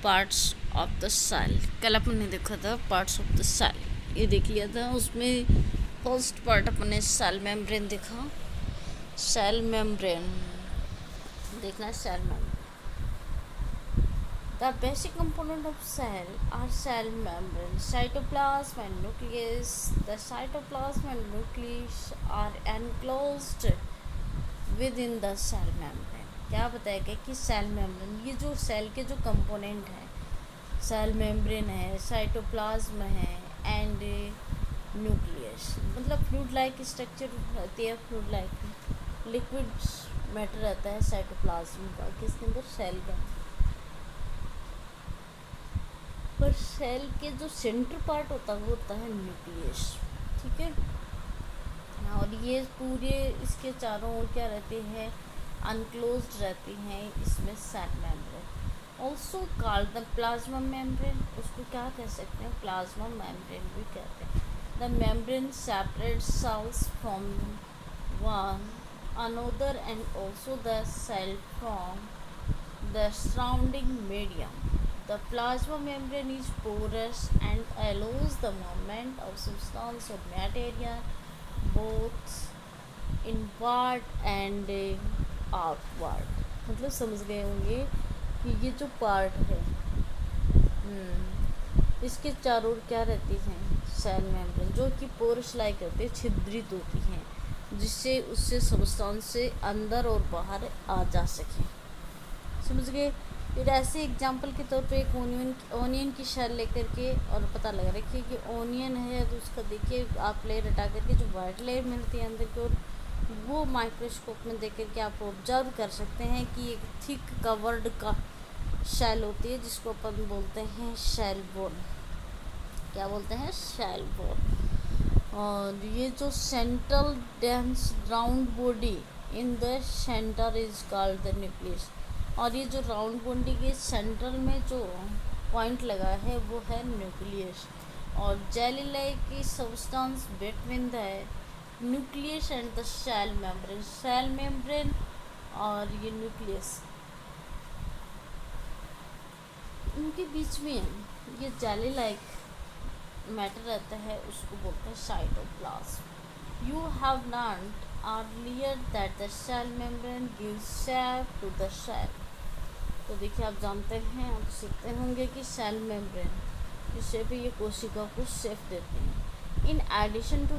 Parts of the cell. कल अपन ने देखा था पार्ट्स ऑफ द सेल, ये देख लिया था। उसमें फर्स्ट पार्ट अपने सेल मेम्ब्रेन देखा। सेल मेम्ब्रेन देखना, cell membrane. The basic component of cell are cell membrane, cytoplasm and nucleus. The cytoplasm and nucleus are enclosed within the cell membrane. क्या बताएगा कि सेल मेम्ब्रेन, ये जो cell के जो कंपोनेंट हैं, सेल मेम्ब्रेन है, साइटोप्लाज्म है एंड न्यूक्लियस, मतलब फ्लूइड लाइक स्ट्रक्चर रहती है। फ्लूइड लाइक लिक्विड मैटर रहता है साइटोप्लाज्म का, किसके अंदर, सेल का। पर सेल के जो सेंटर पार्ट होता है वो होता है न्यूक्लियस, ठीक है। और ये पूरे इसके चारों ओर क्या रहते हैं, अनक्लोज्ड रहती हैं इसमें cell membrane. Also called the plasma membrane, उसको क्या कह सकते हैं, प्लाज्मा मेम्ब्रेन भी कहते हैं। The membrane separate cells from one another and also the cell from the surrounding medium. The plasma membrane is porous and allows the movement of substance or material both inward and outward. मतलब समझ गए होंगे कि ये जो part है, इसके चारों ओर क्या रहती हैं, सेल मेम्ब्रेन, जो कि पोरस लाइक रहती है, छिद्रित होती हैं, जिससे उससे सब्सटेंस से अंदर और बाहर आ जा सके। समझ गए। फिर ऐसे एग्जांपल के तौर पे एक ओनियन की शेल लेकर के और पता लगा रखिए कि ओनियन है, तो उसका देखिए आप लेयर हटा करके जो वाइट लेयर मिलती है अंदर की ओर, वो माइक्रोस्कोप में देख करके आप ऑब्जर्व कर सकते हैं कि एक थिक कवर्ड का शेल होती है, जिसको अपन बोलते हैं शेल वॉल। क्या बोलते हैं, शेल वॉल। और ये जो central dense round body in the centre is called the nucleus. और ये जो राउंड बॉडी के सेंट्रल में जो पॉइंट लगा है वो है न्यूक्लियस। और जेली लाइक की substance between the nucleus and the cell membrane, cell membrane और ये न्यूक्लियस, इनके बीच में ये जेली लाइक मैटर रहता है, उसको बोलते हैं cytoplasm. You have learned earlier that the cell membrane gives shape to the cell। तो देखिए आप जानते हैं, आप सीखते होंगे कि सेल मेम्ब्रेन जिससे भी ये कोशिका को शेप देते हैं। In addition to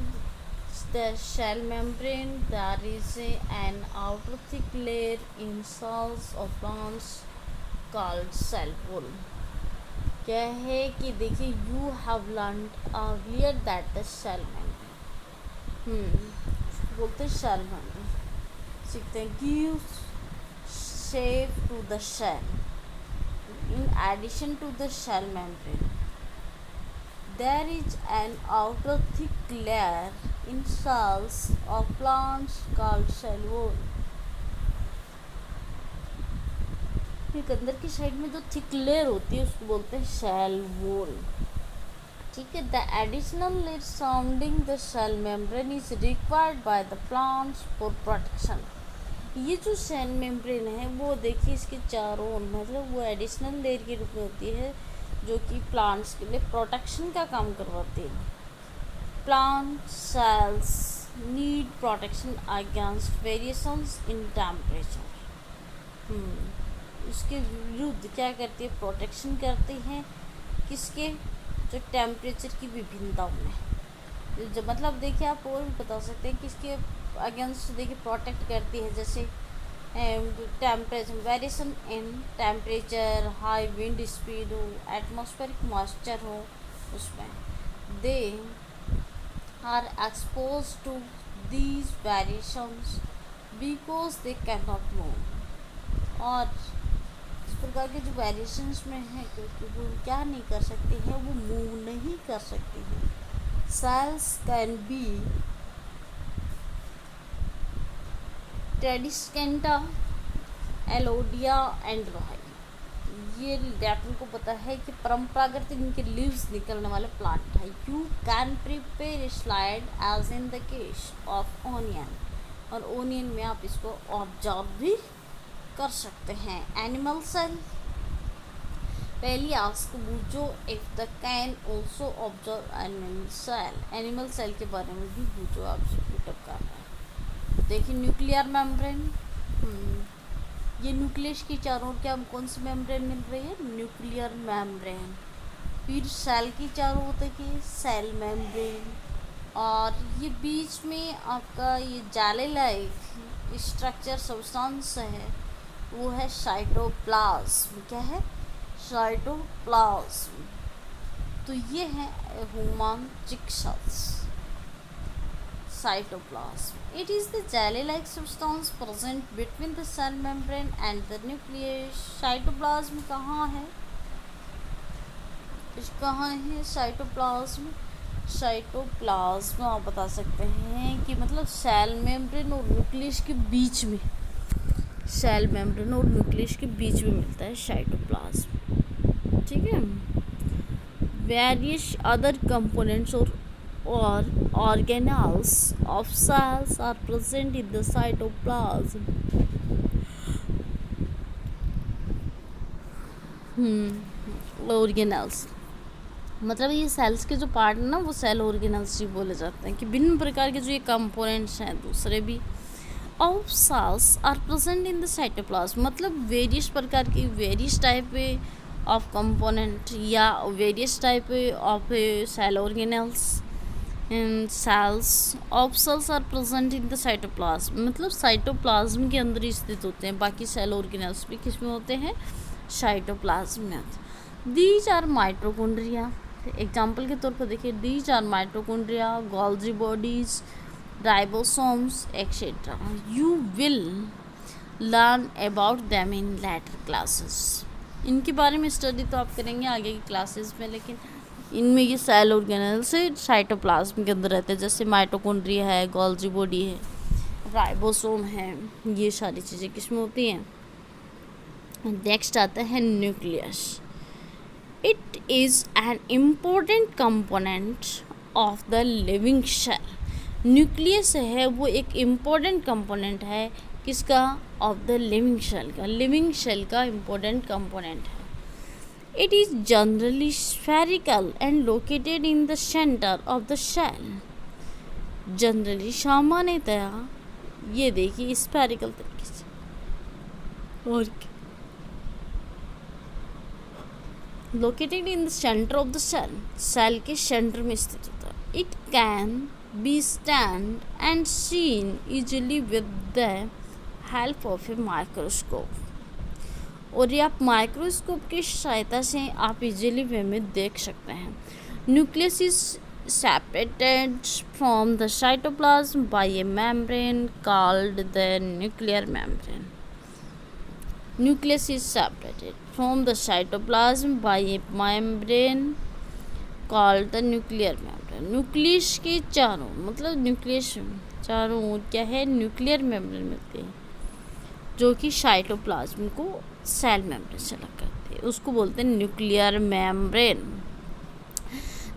the cell membrane there is an outer thick layer in cells of plants called cell wall. क्या है कि देखिए, you have learned earlier that the cell membrane, बोलते हैं सेल मेम्ब्रेन, सीखते हैं, gives shape to the cell। In addition to the cell membrane, there is an outer thick layer in cells of plants called cell wall। एक अंदर की side में जो thick layer होती है उसको बोलते हैं सेल वॉल, ठीक है। The additional layer surrounding the cell membrane is required by the plants for protection. ये जो सेल मेम्ब्रेन है वो देखिए इसके चारों ओर, मतलब वो एडिशनल लेयर के रूप में होती है, जो कि प्लांट्स के लिए प्रोटेक्शन का काम करवाती है। Plant cells need protection against variations in temperature. इसके विरुद्ध क्या करती है, प्रोटेक्शन करती हैं, किसके, जो टेम्परेचर की विभिन्नताओं में। जो मतलब देखिए आप और भी बता सकते हैं कि इसके अगेंस्ट देखिए प्रोटेक्ट करती है, जैसे temperature, variation in temperature, high wind speed हो, एटमॉस्फेरिक मॉइस्चर हो, उसमें they are expose to these variations because they can not move. और इस प्रकार के जो वेरिएशंस में है, क्योंकि वो क्या नहीं कर सकती हैं, वो मूव नहीं कर सकती हैं। Cells can be Tradescantia, Elodea and Rhoeo. ये लैटिन को पता है कि परंपरागत इनके लीव्स निकलने वाले प्लांट है। You can prepare slide as in the case of onion, और ओनियन में आप इसको ऑब्जर्व भी कर सकते हैं। एनिमल सेल, पहली आस्क पूछो if the can also observe animal cell के बारे में भी पूछो, आपसे पुटअप कर रहा है। देखिए न्यूक्लियर मेम्ब्रेन, ये न्यूक्लियस की चारों ओर क्या कौन सी मेम्ब्रेन मिल रही है, न्यूक्लियर मेम्ब्रेन। फिर सेल की चारों ओर देखिए सेल मेम्ब्रेन, और ये बीच में आपका ये जाले लाइक स्ट्रक्चर सब्सटेंस है, वो है साइटोप्लाज्म। क्या है, साइटोप्लाज्म। तो ये है human cells. cytoplasm. It is the jelly-like substance present between the cell membrane and the nucleus. cytoplasm कहाँ है, कहाँ है साइटोप्लाज्म। साइटोप्लाज्म आप बता सकते हैं कि मतलब सेल मेम्ब्रेन और न्यूक्लियस के बीच में, सेल मेम्ब्रेन और न्यूक्लियस के बीच में मिलता है साइटोप्लाज्म। ठीक है। Various other components or organelles of cells are present in the cytoplasm. Organelles मतलब ये सेल्स के जो पार्ट है ना, वो सेल ऑर्गेनल्स ही बोले जाते हैं, कि भिन्न प्रकार के जो ये कंपोनेंट्स हैं दूसरे भी of cells are present in the cytoplasm, मतलब वेरियस प्रकार की वेरियस टाइप ऑफ कंपोनेंट या various type of cell organelles cells of cells are present in the cytoplasm, मतलब साइटोप्लाज्म के अंदर ही स्थित होते हैं। बाकी सेल ऑर्गेनल्स भी किस में होते हैं, साइटोप्लाज्म में होते हैं। दीज आर माइटोकॉन्ड्रिया, एग्जाम्पल के तौर पर देखिए, these are mitochondria, Golgi bodies, ribosomes etcetera. You will learn about them in later classes. इनके बारे में स्टडी तो आप करेंगे आगे की क्लासेस में, लेकिन इनमें ये सेल ऑर्गेनल से साइटोप्लाज्म के अंदर रहते हैं, जैसे माइटोकॉन्ड्रिया है, गोल्जी बॉडी है, राइबोसोम है, ये सारी चीज़ें किसमें होती हैं। नेक्स्ट आता है nucleus. It is an important component of the living cell. Nucleus है वो एक इम्पोर्टेंट कंपोनेंट है किसका, ऑफ द लिविंग सेल का, लिविंग सेल का इम्पोर्टेंट कंपोनेंट है। It is generally spherical and located in the center of the shell. Generally सामान्यतया ये देखिए स्फेरिकल तरीके से और located in the center of the cell, cell के सेंटर में स्थित होता है। It can be stand and seen easily with the help of a microscope. और ये आप माइक्रोस्कोप की सहायता से आप इजीली वे में देख सकते हैं। Nucleus is separated from the cytoplasm by a membrane called the nuclear membrane. Nucleus is separated from the cytoplasm by a membrane called the nuclear membrane. Nucleus के चारों मतलब न्यूक्लियस चारों ओर क्या है, न्यूक्लियर मेम्ब्रेन मिलती है, जो कि साइटोप्लाज्म को सेल मेम्ब्रेन से अलग करती है, उसको बोलते हैं nuclear membrane.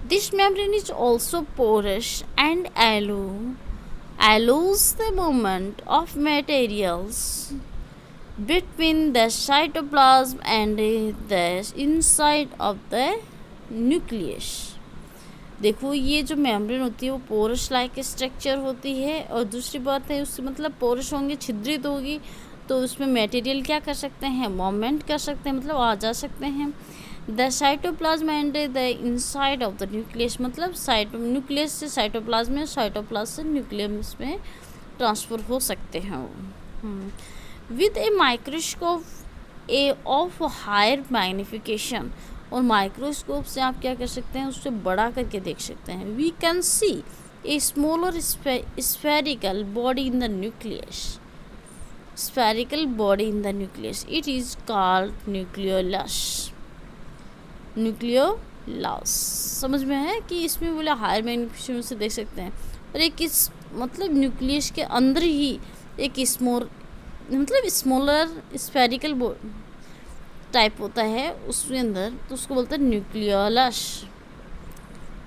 This membrane is also porous and allows the movement of materials between the cytoplasm and the inside of the nucleus। देखो ये जो मेम्ब्रेन होती है वो पोरस लाइक स्ट्रक्चर होती है, और दूसरी बात है उससे मतलब पोरस होंगे, छिद्रित होगी, तो उसमें मटेरियल क्या कर सकते हैं, मूवमेंट कर सकते हैं, मतलब आ जा सकते हैं। The cytoplasm and the inside of the nucleus, मतलब न्यूक्लियस से साइटोप्लाज्म में, साइटोप्लाज्म से न्यूक्लियस में ट्रांसफ़र हो सकते हैं। With a microscope a of higher magnification, और माइक्रोस्कोप से आप क्या कर सकते हैं, उससे बड़ा करके देख सकते हैं। We can see a smaller spherical body in the nucleus, spherical body in the nucleus. It is called nucleolus. nucleolus समझ में है कि इसमें बोला हायर मैग्नीफिकेशन से देख सकते हैं, और एक इस मतलब न्यूक्लियस के अंदर ही एक मतलब स्मॉलर स्फेरिकल टाइप होता है उसके अंदर, तो उसको बोलते हैं nucleolus.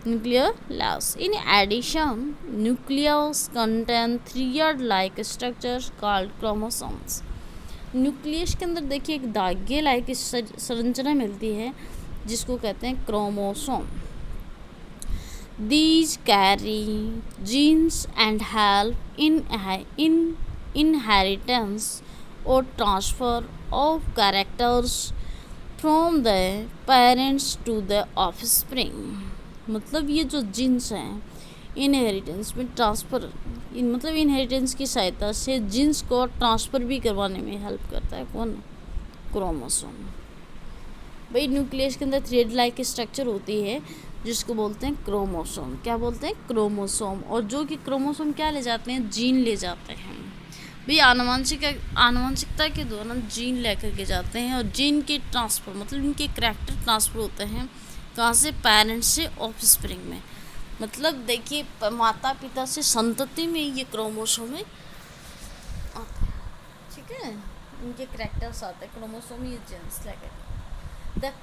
nucleolus. In addition, nucleus contain thread-like structures called chromosomes. Nucleus के अंदर देखिए एक धागे लायक संरचना मिलती है जिसको कहते हैं chromosome. These carry genes and help in inheritance or transfer of characters from the parents to the offspring। मतलब ये जो जीन्स हैं इनहेरिटेंस में ट्रांसफ़र मतलब इनहेरिटेंस की सहायता से जीन्स को ट्रांसफ़र भी करवाने में हेल्प करता है कौन? क्रोमोसोम। भाई न्यूक्लियस के अंदर थ्रेड लाइक स्ट्रक्चर होती है जिसको बोलते हैं क्रोमोसोम। क्या बोलते हैं? क्रोमोसोम। और जो कि क्रोमोसोम क्या ले जाते हैं? जीन ले जाते हैं। भाई आनुवंशिकता के दौरान जीन लेकर के जाते हैं और जीन के ट्रांसफ़र मतलब इनके करैक्टर ट्रांसफ़र होते हैं कहाँ से? पेरेंट्स से ऑफस्प्रिंग में। मतलब देखिए माता पिता से संतति में ये क्रोमोसोम में आते हैं, ठीक है, इनके करैक्टर्स आते हैं क्रोमोसोम, ये जीन्स लेकर द